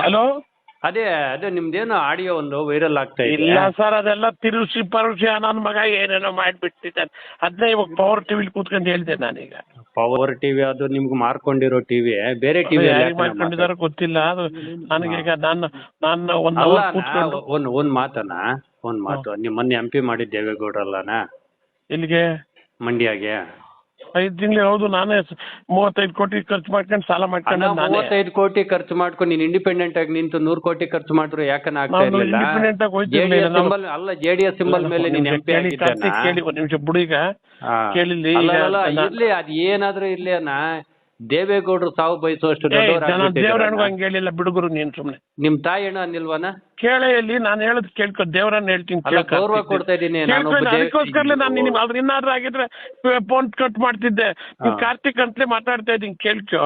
Hello. ಅದೇ ಅದೇ ನಿಮ್ದೇನು ಆಡಿಯೋ ಒಂದು ವೈರಲ್ ಆಗ್ತಾ ಇದೆ. ಇಲ್ಲ ಸರ್, ಅದೆಲ್ಲ ತಿರುಸಿ ಪರುಸಿ ನನ್ನ ಮಗ ಏನೇನೋ ಮಾಡಿಬಿಟ್ಟಿದ್ದಾನೆ. ಅದನ್ನೇ ಇವಾಗ ಪವರ್ ಟಿವಿಲಿ ಕೂತ್ಕೊಂಡು ಹೇಳ್ದೆ ನಾನೀಗ. ಪವರ್ ಟಿವಿ ಅದು ನಿಮ್ಗೆ ಮಾರ್ಕೊಂಡಿರೋ ಟಿವಿ, ಬೇರೆ ಟಿವಿ ಯಾರಿಗೆ ಮಾಡ್ಕೊಂಡಿದಾರೋ ಗೊತ್ತಿಲ್ಲ. ಅದು ನನಗೀಗ ನಾನು ಒಂದು ಅಲ್ಲ ಕೂತ್ಕೊಂಡು ಒಂದ್ ಮಾತು ನಿಮ್ ಮೊನ್ನೆ MP ಮಾಡಿದ್ ದೇವೇಗೌಡ್ರಲ್ಲನ ಇಲ್ಲಿಗೆ ಮಂಡ್ಯಗೆ 5 ತಿಂಗಳು. ಹೌದು, ನಾನೇ 35 ಕೋಟಿ ಖರ್ಚು ಮಾಡ್ಕೊಂಡು ಸಾಲ ಮಾಡ್ಕೊಂಡು 35 ಕೋಟಿ ಖರ್ಚು ಮಾಡ್ಕೊಂಡು ನೀನ್ ಇಂಡಿಪೆಂಡೆಂಟ್ ಆಗಿ ನಿಂತು 100 ಕೋಟಿ ಖರ್ಚು ಮಾಡಿದ್ರು ಯಾಕನ ಆಗ್ತಾ ಇರ್ಲಿಲ್ಲ? ಇಂಡಿಪೆಂಡೆಂಟ್ ಆಗಿ JDS ಸಿಂಬಲ್ ಮೇಲೆ ನೀನ್ MP ಆಗಿದ್ದಾನ? ಕೇಳಿ ಒಂದ್ ನಿಮಿಷ ಬುಡೀಗ ಕೇಳಿಲ್ಲಿ. ಇರ್ಲಿ, ಅದ್ ಏನಾದ್ರೂ ಇರ್ಲಿ ಅಣ್ಣ, ದೇವೇಗೌಡರು ಸಾವು ಬಯಸುವಷ್ಟು ದೇವರಣ್ಣ ಹಂಗೆ ಹೇಳಿಲ್ಲ ಬಿಡುಗರು. ನೀನ್ ಸುಮ್ನೆ ನಿಮ್ ತಾಯಿ ಅಣ್ಣ ಅನ್ನಿಲ್ವನ? ಕೇಳೇ ಇಲ್ಲಿ ನಾನು ಹೇಳದ್ ಕೇಳ್ಕೊ. ದೇವರನ್ನ ಹೇಳ್ತೀನಿ, ಗೌರವ ಕೊಡ್ತಾ ಇದ್ದೀನಿ. ಅದಕ್ಕೋಸ್ಕರಲೇ ನಾನು ನಿಮ್ಗೆ ಅದ್ರ ಇನ್ನಾದ್ರೂ ಆಗಿದ್ರೆ ಫೋನ್ ಕಟ್ ಮಾಡ್ತಿದ್ದೆ. ಕಾರ್ತಿಕ್ ಅಂತಲೇ ಮಾತಾಡ್ತಾ ಇದ್ದೀನಿ, ಕೇಳ್ಕೊ.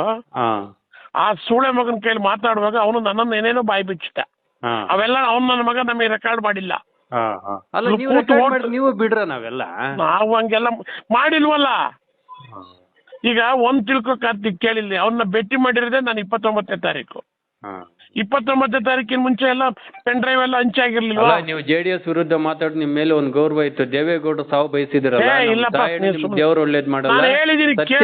ಆ ಸೂಳೆ ಮಗನ ಕೇಳಿ ಮಾತಾಡುವಾಗ ಅವನು ನನ್ನನ್ನು ಏನೇನೋ ಬಾಯಿ ಬಿಚ್ಚಿಟ. ಅವೆಲ್ಲ ಅವ್ನು ನನ್ನ ಮಗ ನಮಗೆ ರೆಕಾರ್ಡ್ ಮಾಡಿಲ್ಲ. ನೀವು ಬಿಡ್ರ ನಾವೆಲ್ಲ ನಾವು ಹಂಗೆಲ್ಲ ಮಾಡಿಲ್ವಲ್ಲ. ಈಗ ಒಂದ್ ತಿಳ್ಕೊ ಕಾರ್ತಿಕ್, ಕೇಳಿಲ್ಲ. ಅವನ್ನ ಭೇಟಿ ಮಾಡಿರೋದೇ ನಾನು 29ನೇ ತಾರೀಕು. 29ನೇ ತಾರೀಕಿನ ಮುಂಚೆ ಎಲ್ಲ ಪೆನ್ ಡ್ರೈವ್ ಎಲ್ಲ ಹಂಚಾಗಿರ್ಲಿಲ್ವಾ? ನೀವು JDS ವಿರುದ್ಧ ಮಾತಾಡಿ ನಿಮ್ ಮೇಲೆ ಒಂದ್ ಗೌರವ ಇತ್ತು. ದೇವೇಗೌಡರು ಸಾವು ಬಯಸಿದಿರಲ್ಲ, ದೇವ್ರು ಒಳ್ಳೇದ್ ಮಾಡಲ್ಲ. ಸತ್ಯ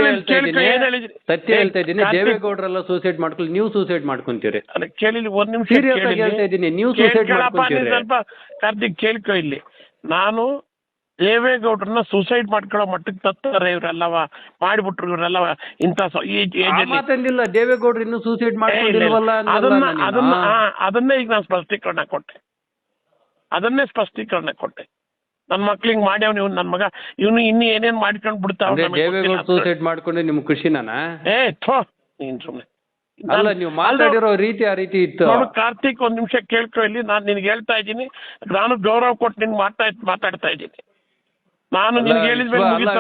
ಹೇಳ್ತಾ ಇದ್ದೀನಿ. ದೇವೇಗೌಡರೆಲ್ಲ ಸೂಸೈಡ್ ಮಾಡ್ಕೊಳ್ಳಿ, ನೀವು ಸೂಸೈಡ್ ಮಾಡ್ಕೊಂತೀರಿ. ಕೇಳಿ ಒಂದ್ ನಿಮಿಷ ಹೇಳ್ತಾ ಇದ್ದೀನಿ, ನೀವು ಸೂಸೈಡ್ ಮಾಡ್ಕೊಂತೀರಿ. ಸ್ವಲ್ಪ ಕಾರ್ತಿಕ್ ಕೇಳ್ಕೊ ಇಲ್ಲಿ. ನಾನು ದೇವೇಗೌಡ್ರನ್ನ ಸೂಸೈಡ್ ಮಾಡ್ಕೊಳ್ಳೋ ಮಟ್ಟಕ್ಕೆ ತತ್ತಾರೆ ಇವರೆಲ್ಲವ, ಮಾಡಿಬಿಟ್ರು ಇವರೆಲ್ಲವ. ಇಂಥ ಮಾತಂದಿಲ್ಲ, ದೇವೇಗೌಡರು ಇನ್ನೂ ಸೂಸೈಡ್ ಮಾಡ್ಕೊಂಡಿಲ್ವಲ್ಲ. ಅದನ್ನೇ ಈಗ ನಾನು ಸ್ಪಷ್ಟೀಕರಣ ಕೊಟ್ಟೆ. ನನ್ನ ಮಕ್ಳಿಗೆ ಮಾಡ್ಯಾವ ನೀವು. ನನ್ನ ಮಗ ಇವನು ಇನ್ನು ಏನೇನ್ ಮಾಡ್ಕೊಂಡು ಬಿಡ್ತಾವ. ದೇವೇಗೌಡ ಸೂಸೈಡ್ ಮಾಡ್ಕೊಂಡ್ರೆ ನಿಮ್ ಖುಷಿನ? ನೀನ್ ಸುಮ್ನೆ ಅಲ್ಲ, ನೀವು ಮಾತಾಡಿರೋ ರೀತಿ ಆ ರೀತಿ ಇತ್ತು. ಕಾರ್ತಿಕ್ ಒಂದ್ ನಿಮಿಷ ಕೇಳ್ಕೊ ಇಲ್ಲಿ. ನಾನು ನಿನ್ಗೆ ಹೇಳ್ತಾ ಇದ್ದೀನಿ, ನಾನು ಗೌರವ ಕೊಟ್ಟು ನಿನ್ಗೆ ಮಾತಾಡ್ತಾ ಇದ್ದೀನಿ. ನಾನು ನಿನ್ಗೆ ಹೇಳಿದ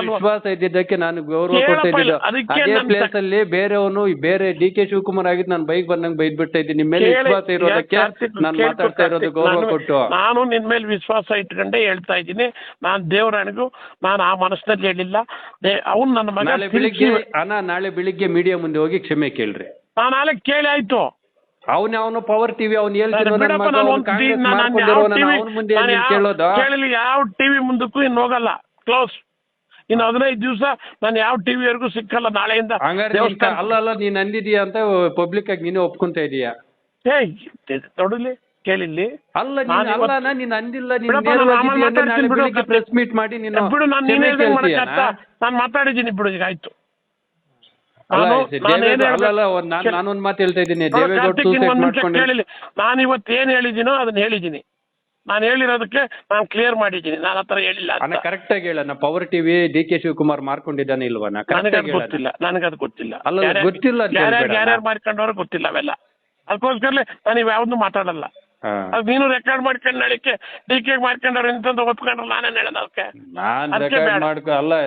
ವಿಶ್ವಾಸ ಇದ್ದಿದ್ದಕ್ಕೆ ನಾನು ಗೌರವ ಕೊಡ್ತಾ ಇದ್ದಿದ್ದು. ಅದೇ ಪ್ಲೇಸ್ ಅಲ್ಲಿ ಬೇರೆ DK ಶಿವಕುಮಾರ್ ಆಗಿದ್ದು ನಾನು ಬೈಕ್ ಬಂದಂಗೆ ಬೈದ್ ಬಿಡ್ತಾ ಇದ್ದೀನಿ. ನಿಮ್ಮ ಮೇಲೆ ವಿಶ್ವಾಸ ಇರೋದಕ್ಕೆ ನಾನು ಮಾತಾಡ್ತಾ ಇರೋದು ಗೌರವ ಕೊಟ್ಟು. ನಾನು ನಿನ್ ಮೇಲೆ ವಿಶ್ವಾಸ ಇಟ್ಕೊಂಡೆ ಹೇಳ್ತಾ ಇದ್ದೀನಿ. ನಾನು ದೇವರಾಣಿಗೂ ನಾನು ಆ ಮನಸ್ಸಿನಲ್ಲಿ ಹೇಳಿಲ್ಲ. ಅವ್ನು ನನ್ನ ಮಗ. ನಾಳೆ ಬೆಳಿಗ್ಗೆ ಮೀಡಿಯಾ ಮುಂದೆ ಹೋಗಿ ಕ್ಷಮೆ ಕೇಳ್ರಿ. ನಾನು ನಾಳೆ ಕೇಳಿ ಆಯ್ತು. ಅವನು ಪವರ್ ಟಿವಿ ಅವ್ನು ಕೇಳಲಿ. ಯಾವ ಟಿವಿ ಮುಂದಕ್ಕೂ ಇನ್ನು ಹೋಗಲ್ಲ, ಕ್ಲೋಸ್. ಇನ್ನು 15 ದಿವಸ ನಾನು ಯಾವ ಟಿವಿವರೆಗೂ ಸಿಕ್ಕಲ್ಲ ನಾಳೆಯಿಂದ. ಅಲ್ಲ ನೀನ್ ಅಂದಿದೀಯ ಅಂತ ಪಬ್ಲಿಕ್ ಆಗಿ ನೀನು ಒಪ್ಕೊಂತ ಇದೀಯ. ತೊಡಲಿ ಕೇಳಿಲ್ಲಿ. ನೀನ್ ಅಂದಿಲ್ಲ. ಪ್ರೆಸ್ ಮೀಟ್ ಮಾಡಿ ಬಿಡು, ನಾನು ಮಾತಾಡಿದ್ದೀನಿ ಬಿಡು. ಈಗ ಆಯ್ತು. ನಾನೊಂದ್ ಮಾತು ಹೇಳ್ತಾ ಇದ್ದೀನಿ. ದೇವೇಗೌಡ ನಾನು ಇವತ್ತು ಏನ್ ಹೇಳಿದ್ದೀನೋ ಅದನ್ನ ಹೇಳಿದ್ದೀನಿ. ನಾನು ಹೇಳಿರೋದಕ್ಕೆ ನಾನು ಕ್ಲಿಯರ್ ಮಾಡಿದ್ದೀನಿ. ನಾನು ಆತರ ಹೇಳಿಲ್ಲ. ಕರೆಕ್ಟ್ ಆಗಿ ಹೇಳ. ಪವರ್ ಟಿವಿ DK ಶಿವಕುಮಾರ್ ಮಾರ್ಕೊಂಡಿದ್ದಾನೆ ಇಲ್ವಾ? ಗೊತ್ತಿಲ್ಲ, ನನಗದು ಗೊತ್ತಿಲ್ಲ. ಗೊತ್ತಿಲ್ಲ, ಯಾರ್ಯಾರು ಮಾಡ್ಕೊಂಡವ್ರು ಗೊತ್ತಿಲ್ಲ ಅವೆಲ್ಲ. ಅದಕ್ಕೋಸ್ಕರಲೇ ನಾನು ಇವ್ ಯಾವ್ದು ಮಾತಾಡಲ್ಲ. ಅದು ನೀನು ರೆಕಾರ್ಡ್ ಮಾಡ್ಕೊಂಡು ನಳಿಕೆ DK ಮಾಡ್ಕೊಂಡವ್ರು ಎಂತ ಒಪ್ಕೊಂಡ್ರೆ ನಾನೇನ್ ಹೇಳೋದು? ಅದಕ್ಕೆ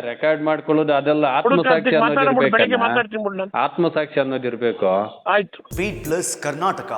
ರೆಕಾರ್ಡ್ ಮಾಡ್ಕೊಳ್ಳೋದು ಅದೆಲ್ಲ ಆತ್ಮಸಾಕ್ಷಿ ಅನ್ನೋದಿರ್ಬೇಕು. ಮಾತಾಡ್ತೀನಿ. ಆತ್ಮಸಾಕ್ಷಿ ಅನ್ನೋದಿರ್ಬೇಕು. ಆಯ್ತು. BeatPlus ಕರ್ನಾಟಕ.